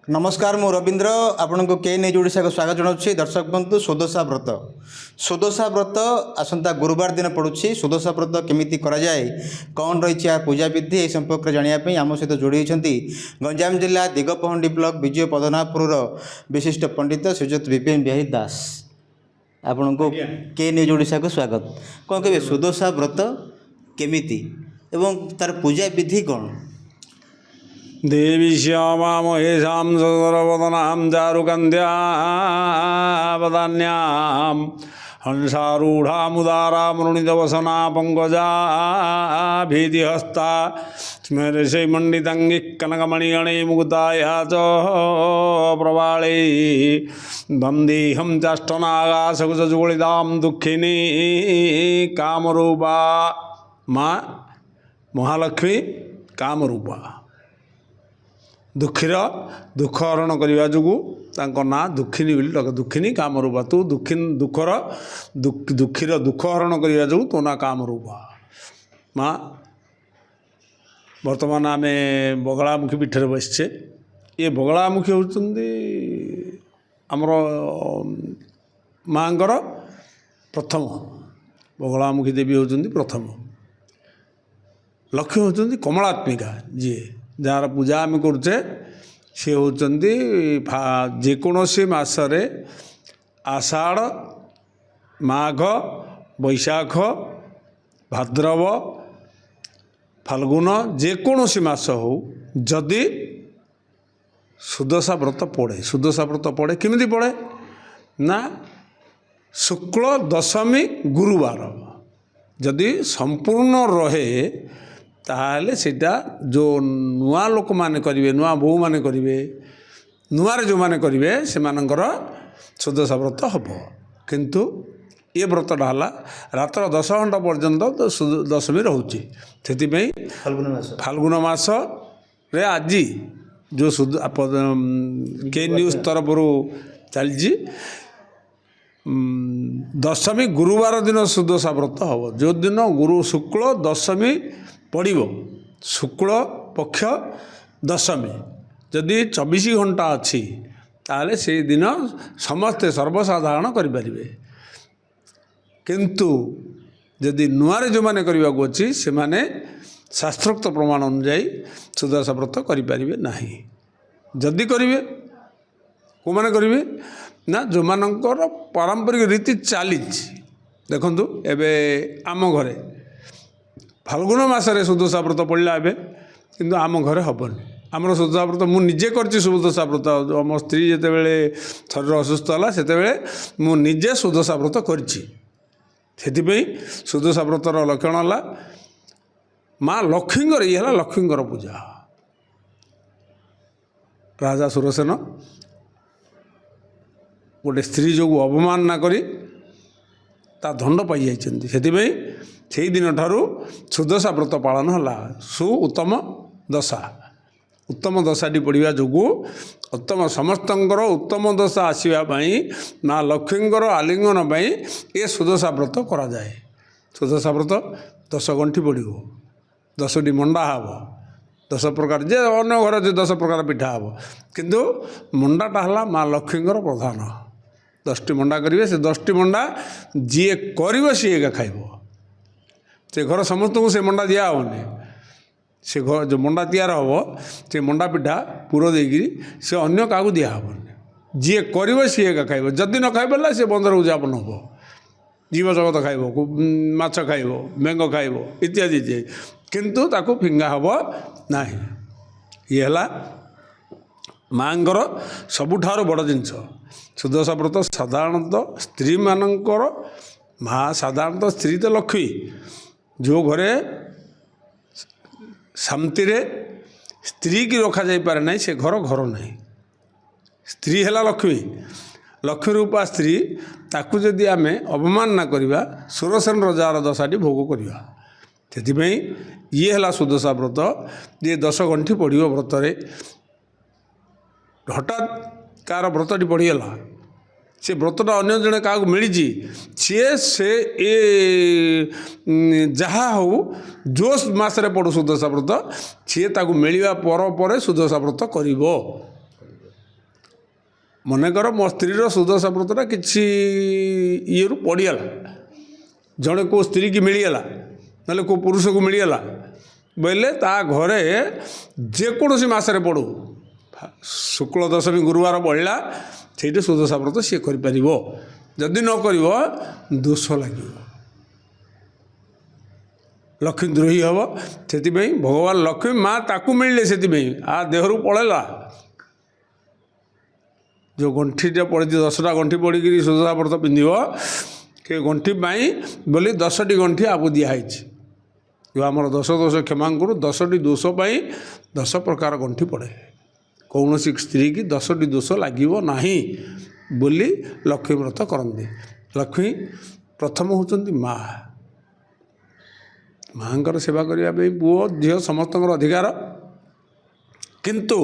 नमस्कार मु रवींद्र आपण को के न्यूज ओडिशा को स्वागत जनाऊँ। दर्शक बंधु सुदशा व्रत आसंता गुरुवार दिन पड़ुछि। सुदशा व्रत केमिति करा जाए कौन रही आ पूजा विधि ए संपर्क जानापी आम सहित जोड़ी होती गंजाम जिला दिगपहंडी ब्लॉक विजय पदनापुर विशिष्ट पंडित श्रीजुत विपिन बिहारी दास। आपण को के न्यूज ओडिशा को स्वागत। कौन कहे सुदशा व्रत केमिति एवं तार पूजा विधि कौन? देवी श्यामा महेशां सदरवदनां चारुकन्ध्यां वदान्यां हंसारूढामुदारां मृणितवसना पंकजा भीतिहस्ता स्मरशैमण्डितङ्गिः कनकमणिगणे मुकुताया च प्रवाळे वन्देऽहं चाष्टनागासकुचजुगुलितां दुःखिनी कामरूपा माँ महालक्ष्मी कामरूपा दुखीर दुख हरण करने जो ना दुखिनी बोली दुखिनी कामरूपा तू दुखर दुखीर दुख हरण करने जो तो ना कामरूपा माँ। बर्तमान आम बगलामुखी पीठर बसचे ये बगलामुखी होती आमर माँ प्रथम बगलामुखी देवी होती प्रथम लक्ष्मी होती कमलात्मिका जी जार पूजा आम करुचे सी होती जेकोसी मसरे आषाढ़ माघ बैशाख भाद्रव फाल्गुन जेकोसी मास हो जदि सुदशा व्रत पड़े किमिति पड़े ना शुक्ल दशमी गुरुवार जदि संपूर्ण रहे ताहले सेटा जो नुआ लोक माने करिवे नुआ बो माने करिवे नुआरे जो माने करिवे से मानकर सुदशा व्रत हबो। किंतु ये व्रतटा हला रातर 10 घंटा पर्यंत दशमी रहउची सेति पई फाल्गुन मास रे आज जो के न्यूज तरफ चलजी दशमी गुरुवार दिन सुदशा व्रत हम जो दिन गुरु शुक्ल दशमी पड़ो शुक्ल पक्ष दशमी जदि 24 घंटा अच्छी ताले से दिन समस्ते सर्वसाधारण करें किंतु जदि नुआरे जो मैंने करने को अच्छी से माने शास्त्रोक्त प्रमाण अनुजाई सुदशा व्रत करें ना जदि करेंगे को मैंने करेंगे ना जो मानकर पारंपरिक रीति चली देखु एवं आम घरे फाल्गुन मसरे सुदशा व्रत पड़ा ए कि आम घरे हेनी आमर सुदशा व्रत मुझे कर सुदशा व्रत मो स्त्री जिते बड़े शरीर असुस्थ है से मुझे सुदशा व्रत करी सुदशा व्रतर लक्षण है माँ लक्ष्मींर ये है लक्ष्मींर पूजा राजा सुरसेन गोटे स्त्री जो अवमानना करी ता दंड पाई जाइछन्ति सेतिबई से दिन ठारू सुदशा व्रत पालन है सु उत्तम दशा उत्तम दशाटी पड़ा जो उत्तम समस्त उत्तम दशा आसवाई माँ लक्ष्मींर आलिंगन ये सुदशा व्रत करा जाए। सुदशा व्रत 10 गंठी पड़ो 10टी मंडा हम 10 प्रकार जे अन्य घर जो 10 प्रकार पिठा हम किंतु मंडाटा है माँ लक्ष्मींर प्रधान 10टी मंडा करेंगे से 10टी मंडा जी कर सी एका खाइब से घर समस्त को से मंडा दिया होनी से घर जो मंडा तैयार हम से मंडा पिठा पुर देकरी से अन्य क्या दिहबनी जी कर सी एका खाइब जदि न खाइबा से बंदर उद्यापन हम जीव जगत खाइब माछ खाइब बेंग खाइब इत्यादि किंतु ताको फिंगा हम ना ये है माँगर सबुठार बड़ जिनस सुदशा व्रत साधारणतः स्त्री मानकर माँ साधारणतः स्त्री तो लक्ष्मी जो घरे शांति स्त्री की रखा जाई पारे नहीं से घर घर नहीं स्त्री है लक्ष्मी लक्ष्मी रूपा स्त्री ताकू जदि आम अवमान ना करवा सुरसेन रजार दशाटी भोग करवा से ये है सुदशा व्रत ये 10 गंठी पड़ो व्रत हठात कार व्रतटी पड़गला से व्रतटा अन्य जड़े क्या मिली सी से ए जहाँ हो जो मसरे पड़ू सुदशा व्रत सी मिलवा पर सुदशा व्रत कर ମନେକର ମୋ ସ୍ତ୍ରୀର ସୁଦଶା ବ୍ରତଟା କିଛି ଇଏରୁ ପଡ଼ିଗଲା, ଜଣେ କେଉଁ ସ୍ତ୍ରୀ କି ମିଳିଗଲା, ନହେଲେ କେଉଁ ପୁରୁଷକୁ ମିଳିଗଲା ବୋଇଲେ ତା ଘରେ ଯେକୌଣସି ମାସରେ ପଡ଼ୁ, ଶୁକ୍ଳ ଦଶମୀ ଗୁରୁବାର ପଡ଼ିଲା, ସେଇଠି ସୁଦଶା ବ୍ରତ ସିଏ କରିପାରିବ। ଯଦି ନ କରିବ ଦୋଷ ଲାଗିବ, ଲକ୍ଷ୍ମୀ ଦ୍ରୋହୀ ହେବ। ସେଥିପାଇଁ ଭଗବାନ ଲକ୍ଷ୍ମୀ ମା ତାକୁ ମିଳିଲେ, ସେଥିପାଇଁ ଦେହରୁ ପଳେଇଲା। ଯେଉଁ ଗଣ୍ଠିଟା ପଡ଼ିଛି, 10ଟା ଗଣ୍ଠି ପଡ଼ିକିରି ସୁଦଶା ବ୍ରତ ପିନ୍ଧିବ, ସେ ଗଣ୍ଠି ପାଇଁ ବୋଲି 10ଟି ଗଣ୍ଠି ଆକୁ ଦିଆହେଇଛି। ଯେଉଁ ଆମର ଦୋଷ କ୍ଷମା କରୁ, 10ଟି ଦୋଷ ପାଇଁ 10 ପ୍ରକାର ଗଣ୍ଠି ପଡ଼େ। କୌଣସି ସ୍ତ୍ରୀ କି 10ଟି ଦୋଷ ଲାଗିବ ନାହିଁ ବୋଲି ଲକ୍ଷ୍ମୀ ବ୍ରତ କରନ୍ତି। ଲକ୍ଷ୍ମୀ ପ୍ରଥମ ହେଉଛନ୍ତି ମା। ମାଙ୍କର ସେବା କରିବା ପାଇଁ ପୁଅ ଝିଅ ସମସ୍ତଙ୍କର ଅଧିକାର, କିନ୍ତୁ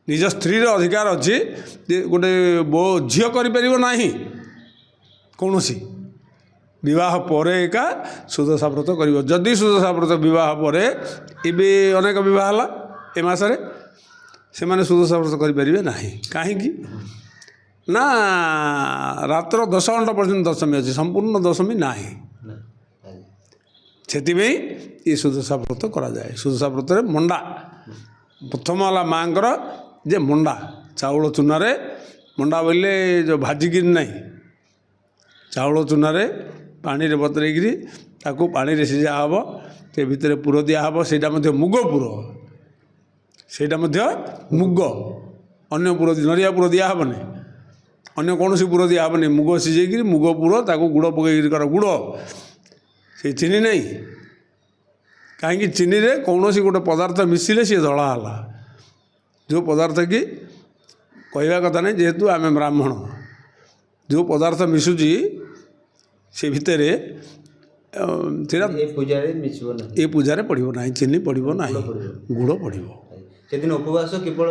ନିଜ ସ୍ତ୍ରୀର ଅଧିକାର ଅଛି ଯେ ଗୋଟେ ଝିଅ କରିପାରିବ ନାହିଁ। କୌଣସି ବିବାହ ପରେ ଏକା ସୁଦଶା ବ୍ରତ କରିବ। ଯଦି ସୁଦଶା ବ୍ରତ ବିବାହ ପରେ, ଏବେ ଅନେକ ବିବାହ ହେଲା ଏ ମାସରେ, ସେମାନେ ସୁଦଶା ବ୍ରତ କରିପାରିବେ ନାହିଁ। କାହିଁକି ନା ରାତ୍ର 10 ଘଣ୍ଟା ପର୍ଯ୍ୟନ୍ତ ଦଶମୀ ଅଛି, ସମ୍ପୂର୍ଣ୍ଣ ଦଶମୀ ନାହିଁ। ସେଥିପାଇଁ ଏ ସୁଦଶା ବ୍ରତ କରାଯାଏ। ସୁଦଶା ବ୍ରତରେ ମଣ୍ଡା ପ୍ରଥମ ହେଲା ମାଙ୍କର ଯେ ମଣ୍ଡା, ଚାଉଳ ଚୂନାରେ ମଣ୍ଡା ବୋଇଲେ ଯେଉଁ ଭାଜିକିରି ନାହିଁ, ଚାଉଳ ଚୂନାରେ ପାଣିରେ ବତୁରେଇକିରି ତାକୁ ପାଣିରେ ସିଝା ହେବ, ସେ ଭିତରେ ପୁର ଦିଆହେବ, ସେଇଟା ମଧ୍ୟ ମୁଗ ପୁର, ସେଇଟା ମଧ୍ୟ ମୁଗ, ଅନ୍ୟ ପୁର ନଡ଼ିଆ ପୁର ଦିଆହେବନି, ଅନ୍ୟ କୌଣସି ପୁର ଦିଆହେବନି। ମୁଗ ସିଝେଇକିରି ମୁଗ ପୁର, ତାକୁ ଗୁଡ଼ ପକେଇକିରି କର, ଗୁଡ଼, ସେ ଚିନି ନାହିଁ। କାହିଁକି ଚିନିରେ କୌଣସି ଗୋଟେ ପଦାର୍ଥ ମିଶିଲେ ସିଏ ଧଳା ହେଲା, ଯେଉଁ ପଦାର୍ଥ କି କହିବା କଥା ନାହିଁ, ଯେହେତୁ ଆମେ ବ୍ରାହ୍ମଣ, ଯେଉଁ ପଦାର୍ଥ ମିଶୁଛି ସେ ଭିତରେ ସେଟା ଏ ପୂଜାରେ ପଡ଼ିବ ନାହିଁ, ଚିନି ପଡ଼ିବ ନାହିଁ, ଗୁଡ଼ ପଡ଼ିବ। ସେଦିନ ଉପବାସ କେବଳ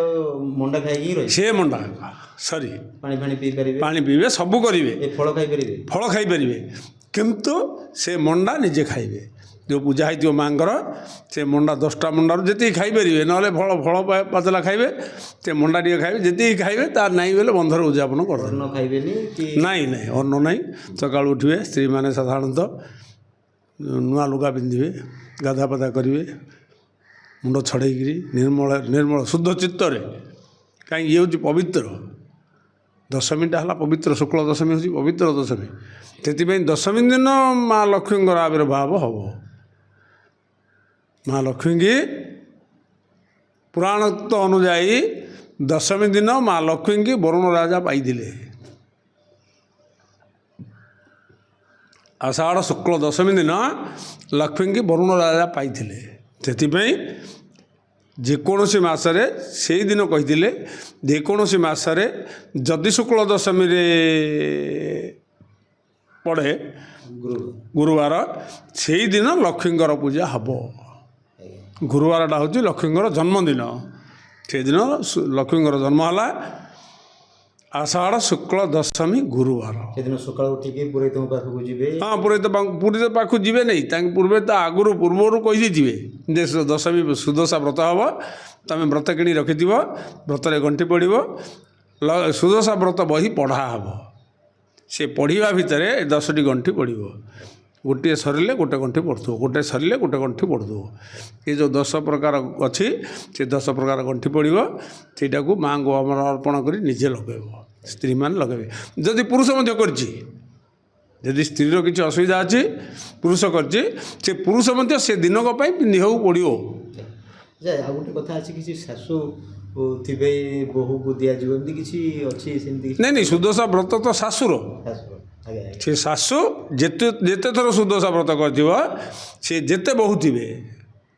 ମଣ୍ଡା ଖାଇକି ରହିବେ, ସେ ମଣ୍ଡା ସରି ପାଣି ପିଇବେ, ସବୁ କରିବେ, ଫଳ ଖାଇପାରିବେ, କିନ୍ତୁ ସେ ମଣ୍ଡା ନିଜେ ଖାଇବେ। ଯେଉଁ ପୂଜା ହେଇଥିବ ମାଙ୍କର, ସେ ମଣ୍ଡା 10ଟା ମଣ୍ଡାରୁ ଯେତିକି ଖାଇପାରିବେ, ନହେଲେ ଫଳ ପାତଲା ଖାଇବେ, ସେ ମଣ୍ଡା ଟିକେ ଖାଇବେ, ଯେତିକି ଖାଇବେ ତାର ନାହିଁ ବୋଲେ ବନ୍ଧରେ ଉଦ୍ଯାପନ କରିଦେବେ। ନାହିଁ ଅନ୍ନ ନାହିଁ। ସକାଳୁ ଉଠିବେ, ସ୍ତ୍ରୀମାନେ ସାଧାରଣତଃ ନୂଆ ଲୁଗା ପିନ୍ଧିବେ, ଗାଧାପାଧା କରିବେ, ମୁଣ୍ଡ ଛଡ଼େଇକିରି ନିର୍ମଳ ଶୁଦ୍ଧ ଚିତ୍ତରେ, କାହିଁକି ଇଏ ହେଉଛି ପବିତ୍ର ଦଶମୀଟା ହେଲା ପବିତ୍ର, ଶୁକ୍ଳ ଦଶମୀ ହେଉଛି ପବିତ୍ର ଦଶମୀ। ସେଥିପାଇଁ ଦଶମୀ ଦିନ ମା ଲକ୍ଷ୍ମୀଙ୍କର ଆବିର୍ଭାବ ହେବ। ମା ଲକ୍ଷ୍ମୀକି ପୁରାଣୋକ୍ତ ଅନୁଯାୟୀ ଦଶମୀ ଦିନ ମା ଲକ୍ଷ୍ମୀକି ବରୁଣ ରାଜା ପାଇଥିଲେ। ଆଷାଢ଼ ଶୁକ୍ଳ ଦଶମୀ ଦିନ ଲକ୍ଷ୍ମୀକି ବରୁଣ ରାଜା ପାଇଥିଲେ। ସେଥିପାଇଁ ଯେକୌଣସି ମାସରେ, ସେଇଦିନ କହିଥିଲେ, ଯେକୌଣସି ମାସରେ ଯଦି ଶୁକ୍ଳ ଦଶମୀରେ ପଡ଼େ ଗୁରୁବାର, ସେଇଦିନ ଲକ୍ଷ୍ମୀଙ୍କର ପୂଜା ହେବ। ଗୁରୁବାରଟା ହେଉଛି ଲକ୍ଷ୍ମୀଙ୍କର ଜନ୍ମଦିନ। ସେଦିନ ଲକ୍ଷ୍ମୀଙ୍କର ଜନ୍ମ ହେଲା ଆଷାଢ଼ ଶୁକ୍ଳ ଦଶମୀ ଗୁରୁବାର। ସେଦିନ ସକାଳୁ ଉଠିକି ପୁରୋହିତଙ୍କ ପାଖକୁ ଯିବେ। ହଁ, ପୁରୋହିତ ପାଖକୁ ଯିବେ ନାହିଁ, ତାଙ୍କ ପୂର୍ବେ ତ ପୂର୍ବରୁ କହିଦେଇଥିବେ ଯେ ଦଶମୀ ସୁଦଶା ବ୍ରତ ହେବ, ତୁମେ ବ୍ରତ କିଣି ରଖିଥିବ, ବ୍ରତରେ ଗଣ୍ଠି ପଡ଼ିବ, ସୁଦଶା ବ୍ରତ ବହି ପଢ଼ା ହେବ। ସେ ପଢ଼ିବା ଭିତରେ 10ଟି ଗଣ୍ଠି ପଡ଼ିବ, ଗୋଟିଏ ସରିଲେ ଗୋଟେ ଗଣ୍ଠି ପଡ଼ୁଥିବ, ଗୋଟେ ସରିଲେ ଗୋଟେ ଗଣ୍ଠି ପଡ଼ୁଥିବ। ଏ ଯେଉଁ 10 ପ୍ରକାର ଅଛି, ସେ 10 ପ୍ରକାର ଗଣ୍ଠି ପଡ଼ିବ, ସେଇଟାକୁ ମାଆଙ୍କୁ ଆମର ଅର୍ପଣ କରି ନିଜେ ଲଗାଇବ, ସ୍ତ୍ରୀମାନେ ଲଗାଇବେ। ଯଦି ପୁରୁଷ ମଧ୍ୟ କରିଛି, ଯଦି ସ୍ତ୍ରୀର କିଛି ଅସୁବିଧା ଅଛି, ପୁରୁଷ କରିଛି, ସେ ପୁରୁଷ ମଧ୍ୟ ସେ ଦିନକ ପାଇଁ ପିନ୍ଧିବାକୁ ପଡ଼ିବ। ଆଉ ଗୋଟେ କଥା ଅଛି, କିଛି ଶାଶୁ ଥିବେ ବୋହୂକୁ ଦିଆଯିବ, ଏମିତି କିଛି ଅଛି? ସେମିତି ନାଇଁ, ସୁଦଶା ବ୍ରତ ତ ଶାଶୁର। ସେ ଶାଶୁ ଯେତେ ଥର ସୁଦଶା ବ୍ରତ କରିଥିବ, ସେ ଯେତେ ବୋହୂ ଥିବେ,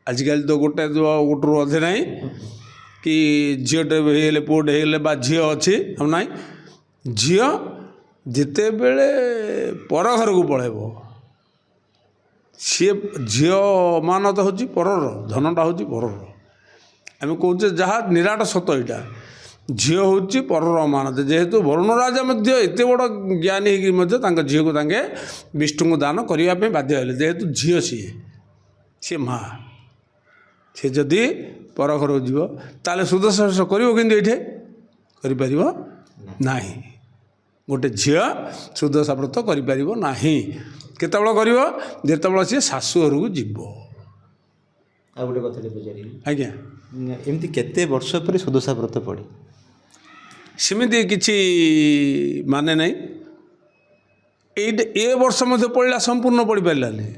ଆଜିକାଲି ତ ଗୋଟେରୁ ଅଧେ ନାହିଁ, କି ଝିଅଟେ ହେଇଗଲେ ପୁଅଟେ ହେଇଗଲେ ବା ଝିଅ ଅଛି ଆଉ ନାହିଁ। ଝିଅ ଯେତେବେଳେ ପର ଘରକୁ ପଳାଇବ, ସିଏ ଝିଅ ଅମାନତ ହେଉଛି ପରର, ଧନଟା ହେଉଛି ପରର। ଆମେ କହୁଛେ ଯାହା ନିରାଟ ସତ ଏଇଟା, ଝିଅ ହେଉଛି ପରର ଅମାନତ। ଯେହେତୁ ବରୁଣ ରାଜା ମଧ୍ୟ ଏତେ ବଡ଼ ଜ୍ଞାନୀ ହେଇକି ମଧ୍ୟ ତାଙ୍କ ଝିଅକୁ ତାଙ୍କେ ବିଷ୍ଣୁଙ୍କୁ ଦାନ କରିବା ପାଇଁ ବାଧ୍ୟ ହେଲେ, ଯେହେତୁ ଝିଅ ସିଏ ମା। ସେ ଯଦି ପର ଘରକୁ ଯିବ, ତାହେଲେ ସୁଦଶା କରିବ କିନ୍ତୁ ଏଇଠି କରିପାରିବ ନାହିଁ। ଗୋଟେ ଝିଅ ସୁଦଶା ବ୍ରତ କରିପାରିବ ନାହିଁ। କେତେବେଳେ କରିବ? ଯେତେବେଳେ ସିଏ ଶାଶୁ ଘରକୁ ଯିବ। ଆଉ ଗୋଟେ କଥା ପଚାରିବି, ଆଜ୍ଞା, ଏମିତି କେତେ ବର୍ଷ ପରେ ସୁଦଶା ବ୍ରତ ପଡ଼େ? ସେମିତି କିଛି ମାନେ ନାହିଁ। ଏଇଟା ଏ ବର୍ଷ ମଧ୍ୟ ପଡ଼ିଲା, ସମ୍ପୂର୍ଣ୍ଣ ପଡ଼ିପାରିଲାନି।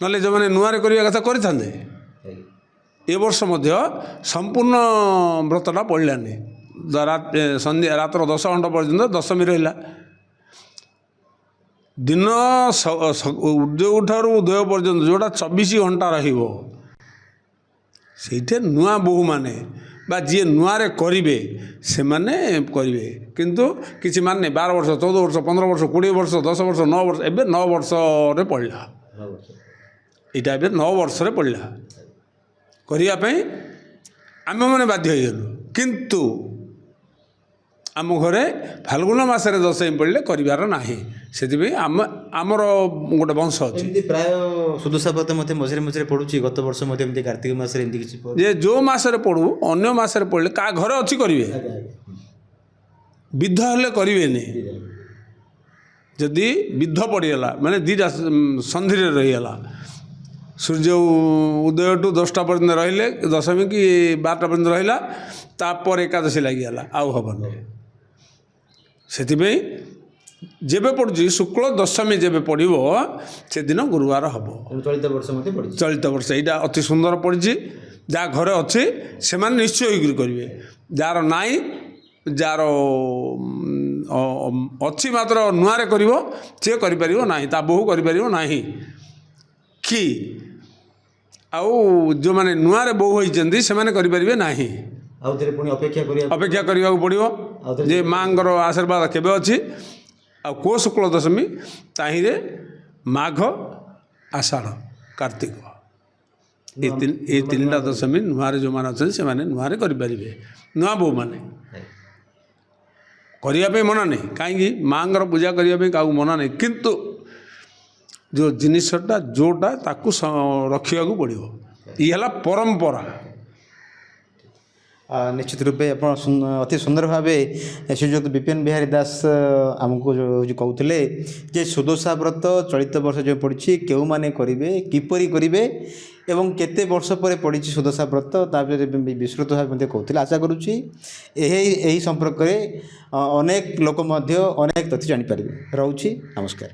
ନହେଲେ ଯେଉଁମାନେ ନୂଆରେ କରିବା କଥା କରିଥାନ୍ତେ। ଏ ବର୍ଷ ମଧ୍ୟ ସମ୍ପୂର୍ଣ୍ଣ ବ୍ରତଟା ପଡ଼ିଲାନି। ସନ୍ଧ୍ୟା ରାତ୍ର 10 ଘଣ୍ଟା ପର୍ଯ୍ୟନ୍ତ ଦଶମୀ ରହିଲା। ଦିନ ଉଦୟଠାରୁ ଉଦୟ ପର୍ଯ୍ୟନ୍ତ ଯେଉଁଟା 24 ଘଣ୍ଟା ରହିବ, ସେଇଠି ନୂଆ ବୋହୂମାନେ ବା ଯିଏ ନୂଆରେ କରିବେ ସେମାନେ କରିବେ। କିନ୍ତୁ କିଛି ମାନେ 12 ବର୍ଷ, 14 ବର୍ଷ, 15 ବର୍ଷ, 20 ବର୍ଷ, 10 ବର୍ଷ, 9 ବର୍ଷ, ଏବେ 9 ବର୍ଷରେ ପଡ଼ିଲା। ଏଇଟା ଏବେ 9 ବର୍ଷରେ ପଡ଼ିଲା। କରିବା ପାଇଁ ଆମେମାନେ ବାଧ୍ୟ ହେଇଗଲୁ। କିନ୍ତୁ ଆମ ଘରେ ଫାଲ୍ଗୁନ ମାସରେ ଦଶମୀ ପଡ଼ିଲେ କରିବାର ନାହିଁ। ସେଥିପାଇଁ ଆମର ଗୋଟେ ବଂଶ ଅଛି। ଏମିତି ପ୍ରାୟ ସୁଦଶା ବ୍ରତ ମୋତେ ମଝିରେ ମଝିରେ ପଡ଼ୁଛି। ଗତ ବର୍ଷ ମଧ୍ୟ ଏମିତି କାର୍ତ୍ତିକ ମାସରେ ଏମିତି କିଛି ଯେ ଯେଉଁ ମାସରେ ପଡ଼ୁ, ଅନ୍ୟ ମାସରେ ପଡ଼ିଲେ କାହା ଘରେ ଅଛି କରିବେ, ବିଧ ହେଲେ କରିବେନି। ଯଦି ବିଧ ପଡ଼ିଗଲା ମାନେ ଦୁଇଟା ସନ୍ଧିରେ ରହିଗଲା, ସୂର୍ଯ୍ୟ ଉଦୟଠୁ 10ଟା ପର୍ଯ୍ୟନ୍ତ ରହିଲେ, ଦଶମୀ କି 12ଟା ପର୍ଯ୍ୟନ୍ତ ରହିଲା, ତାପରେ ଏକାଦଶୀ ଲାଗିଗଲା, ଆଉ ହେବନି। ସେଥିପାଇଁ ଯେବେ ପଡ଼ୁଛି ଶୁକ୍ଳ ଦଶମୀ ଯେବେ ପଡ଼ିବ ସେଦିନ ଗୁରୁବାର ହେବ। ଚଳିତ ବର୍ଷ ମଧ୍ୟ ପଡ଼ିଛି। ଚଳିତ ବର୍ଷ ଏଇଟା ଅତି ସୁନ୍ଦର ପଡ଼ିଛି। ଯାହା ଘରେ ଅଛି ସେମାନେ ନିଶ୍ଚୟ ହେଇକରି କରିବେ। ଯାହାର ନାହିଁ, ଯାହାର ଅଛି ମାତ୍ର ନୂଆରେ କରିବ, ସିଏ କରିପାରିବ ନାହିଁ, ତା ବୋହୂ କରିପାରିବ ନାହିଁ। କି ଆଉ ଯେଉଁମାନେ ନୂଆରେ ବୋହୂ ହୋଇଛନ୍ତି ସେମାନେ କରିପାରିବେ ନାହିଁ। ଆଉ ଥରେ ପୁଣି ଅପେକ୍ଷା କରିବାକୁ ପଡ଼ିବ ଯେ ମାଆଙ୍କର ଆଶୀର୍ବାଦ କେବେ ଅଛି, ଆଉ କେଉଁ ଶୁକ୍ଳ ଦଶମୀ, ତାହିଁରେ ମାଘ, ଆଷାଢ଼, କାର୍ତ୍ତିକ, ଏଇ ତିନିଟା ଦଶମୀ ନୂଆରେ ଯେଉଁମାନେ ଅଛନ୍ତି ସେମାନେ ନୂଆରେ କରିପାରିବେ। ନୂଆ ବୋହୂମାନେ କରିବା ପାଇଁ ମନା ନାହିଁ। କାହିଁକି? ମାଆଙ୍କର ପୂଜା କରିବା ପାଇଁ କାହାକୁ ମନା ନାହିଁ। କିନ୍ତୁ ଯେଉଁ ଜିନିଷଟା ଯେଉଁଟା ତାକୁ ରଖିବାକୁ ପଡ଼ିବ। ଇଏ ହେଲା ପରମ୍ପରା। ନିଶ୍ଚିତ ରୂପେ ଆପଣ ଅତି ସୁନ୍ଦର ଭାବେ ଶ୍ରୀଯୁକ୍ତ ବିପିନ ବିହାରୀ ଦାସ ଆମକୁ କହୁଥିଲେ ଯେ ସୁଦଶା ବ୍ରତ ଚଳିତ ବର୍ଷ ଯେଉଁ ପଡ଼ିଛି କେଉଁମାନେ କରିବେ, କିପରି କରିବେ ଏବଂ କେତେ ବର୍ଷ ପରେ ପଡ଼ିଛି ସୁଦଶା ବ୍ରତ, ତା ଭିତରେ ବିସ୍ତୃତ ଭାବେ ମଧ୍ୟ କହୁଥିଲେ। ଆଶା କରୁଛି ଏହି ସମ୍ପର୍କରେ ଅନେକ ଲୋକ ମଧ୍ୟ ଅନେକ ତଥ୍ୟ ଜାଣିପାରିବେ। ରହୁଛି, ନମସ୍କାର।